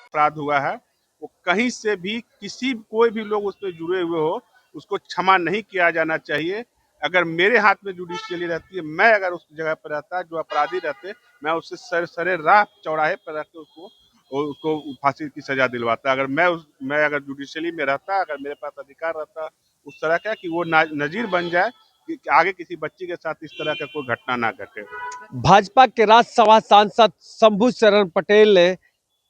अपराध हुआ है वो कहीं से भी कोई भी लोग उसमें जुड़े हुए हो उसको क्षमा नहीं किया जाना चाहिए। अगर मेरे हाथ में जुडिशियली रहती है, मैं अगर उस जगह पर रहता, जो अपराधी रहते, मैं उससे सरे राह चौराहे पर रख के उसको फांसी की सजा दिलवाता। अगर मैं अगर जुडिशियली में रहता, अगर मेरे पास अधिकार रहता उस तरह का कि वो नजीर बन जाए कि आगे किसी बच्ची के साथ इस तरह का कोई घटना ना घटे। भाजपा के राज्यसभा सांसद शंभू शरण पटेल ने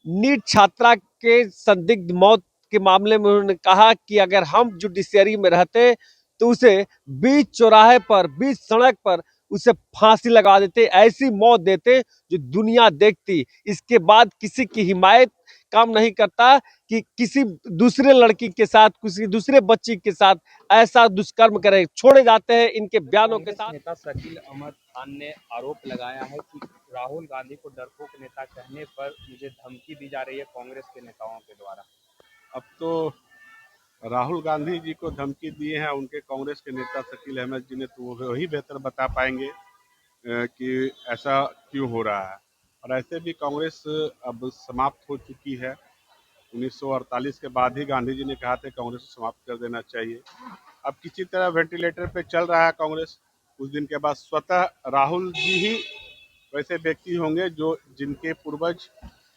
नीट छात्रा के संदिग्ध मौत के मामले में उन्होंने कहा कि अगर हम जुडिशियरी में रहते तो उसे बीच चौराहे पर, बीच सड़क पर उसे फांसी लगा देते, ऐसी मौत देते जो दुनिया देखती। इसके बाद किसी की हिमायत काम नहीं करता कि किसी दूसरे लड़की के साथ, किसी दूसरे बच्ची के साथ ऐसा दुष्कर्म करे। छोड़े जाते हैं इनके बयानों के साथ। नेता शकील अहमद खान ने आरोप लगाया है कि राहुल गांधी को डरपोक नेता कहने पर मुझे धमकी दी जा रही है कांग्रेस के नेताओं के द्वारा। अब तो राहुल गांधी जी को धमकी दिए हैं उनके कांग्रेस के नेता शकील अहमद जी ने, तो वो वही बेहतर बता पाएंगे कि ऐसा क्यों हो रहा है। और ऐसे भी कांग्रेस अब समाप्त हो चुकी है। 1948 के बाद ही गांधी जी ने कहा था कांग्रेस को समाप्त कर देना चाहिए। अब किसी तरह वेंटिलेटर पे चल रहा है कांग्रेस। कुछ दिन के बाद स्वतः राहुल जी ही वैसे व्यक्ति होंगे जो जिनके पूर्वज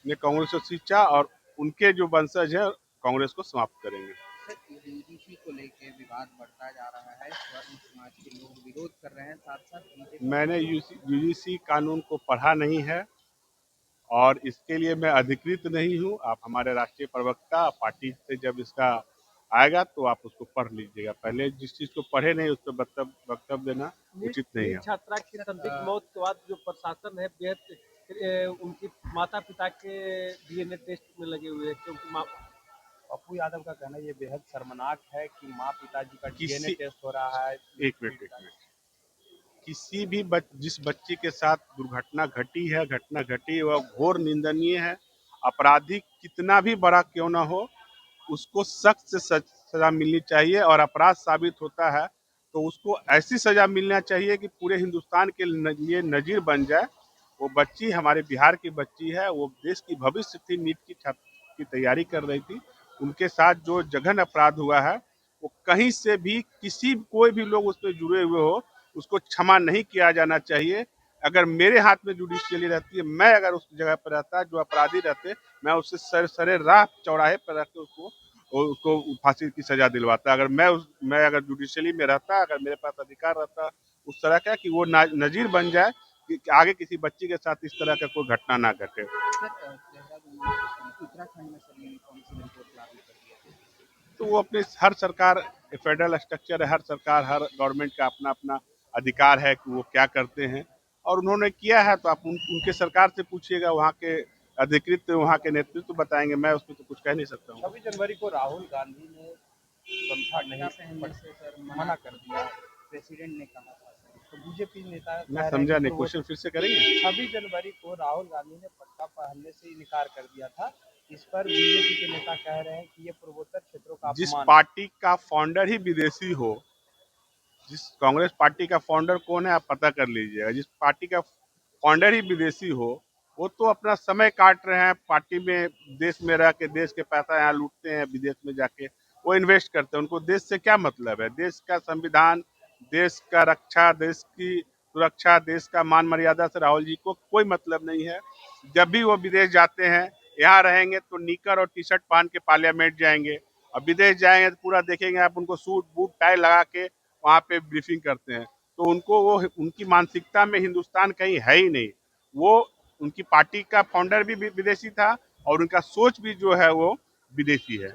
ने कांग्रेस को सींचा और उनके जो वंशज है कांग्रेस को समाप्त करेंगे। यूजीसी को लेकर विवाद बढ़ता जा रहा है, समाज के लोग विरोध कर रहे हैं, साथ साथ मैंने यूजीसी कानून को पढ़ा नहीं है और इसके लिए मैं अधिकृत नहीं हूं। आप हमारे राष्ट्रीय प्रवक्ता पार्टी से जब इसका आएगा तो आप उसको पढ़ लीजिएगा। पहले जिस चीज को पढ़े नहीं उस पर वक्तव्य देना उचित नहीं है। छात्रा की संदिग्ध मौत के बाद जो प्रशासन है बेहद उनकी माता पिता के डीएनए टेस्ट में लगे हुए हैं, क्योंकि पप्पू यादव का कहना ये बेहद शर्मनाक है कि माँ पिताजी का डीएनए टेस्ट हो रहा है। एक मिनट किसी भी जिस बच्ची के साथ दुर्घटना घटी वह घोर निंदनीय है। अपराधी कितना भी बड़ा क्यों ना हो उसको सख्त से सजा मिलनी चाहिए और अपराध साबित होता है तो उसको ऐसी सजा मिलना चाहिए कि पूरे हिंदुस्तान के लिए नजीर बन जाए। वो बच्ची हमारे बिहार की बच्ची है, वो देश की भविष्य थी, नीट की छात्र की तैयारी कर रही थी। उनके साथ जो जघन अपराध हुआ है वो कहीं से भी कोई भी लोग उसमें जुड़े हुए हो उसको क्षमा नहीं किया जाना चाहिए। अगर मेरे हाथ में जुडिशियली रहती है, मैं अगर उस जगह पर रहता, जो अपराधी रहते, मैं उससे सरे राह चौराहे पर रख के उसको फांसी की सजा दिलवाता। अगर मैं अगर जुडिशियली में रहता, अगर मेरे पास अधिकार रहता उस तरह का कि वो नजीर बन जाए कि आगे किसी बच्ची के साथ इस तरह का कोई घटना ना घटे। उत्तराखंड में सर यूनिफॉर्म सिविल कोड लागू कर दिया, तो वो अपने हर सरकार फेडरल स्ट्रक्चर है, हर सरकार हर गवर्नमेंट का अपना अपना अधिकार है कि वो क्या करते हैं और उन्होंने किया है। तो आप उनके सरकार से पूछिएगा, वहाँ के अधिकृत वहाँ के नेतृत्व बताएंगे, मैं उसमें तो कुछ कह नहीं सकता हूँ। 26 जनवरी को राहुल गांधी ने गमछा नहीं पहनने से सर मना कर दिया, प्रेसिडेंट ने कहा था। तो बीजेपी नेता मैं समझा नहीं, क्वेश्चन फिर से करेंगे। 26 जनवरी को राहुल गांधी ने पट्टा पहनने से इनकार कर दिया था। इस पर बीजेपी के नेता कह रहे हैं कि ये पूर्वोत्तर क्षेत्रों का जिस अपमान। पार्टी का फाउंडर ही विदेशी हो, जिस कांग्रेस पार्टी का फाउंडर कौन है आप पता कर लीजिएगा, जिस पार्टी का फाउंडर ही विदेशी हो वो तो अपना समय काट रहे हैं पार्टी में, देश में रह के देश के पैसा यहाँ लूटते हैं, विदेश में जाके वो इन्वेस्ट करते हैं। उनको देश से क्या मतलब है? देश का संविधान, देश का रक्षा, देश की सुरक्षा, देश का मान मर्यादा से राहुल जी को कोई मतलब नहीं है। जब भी वो विदेश जाते हैं, यहाँ रहेंगे तो निकर और टी शर्ट पहन के पार्लियामेंट जाएंगे और विदेश जाएंगे तो पूरा देखेंगे आप उनको सूट बूट टाई लगा के वहाँ पे ब्रीफिंग करते हैं। तो उनको वो उनकी मानसिकता में हिंदुस्तान कहीं है ही नहीं। वो उनकी पार्टी का फाउंडर भी विदेशी था और उनका सोच भी जो है वो विदेशी है।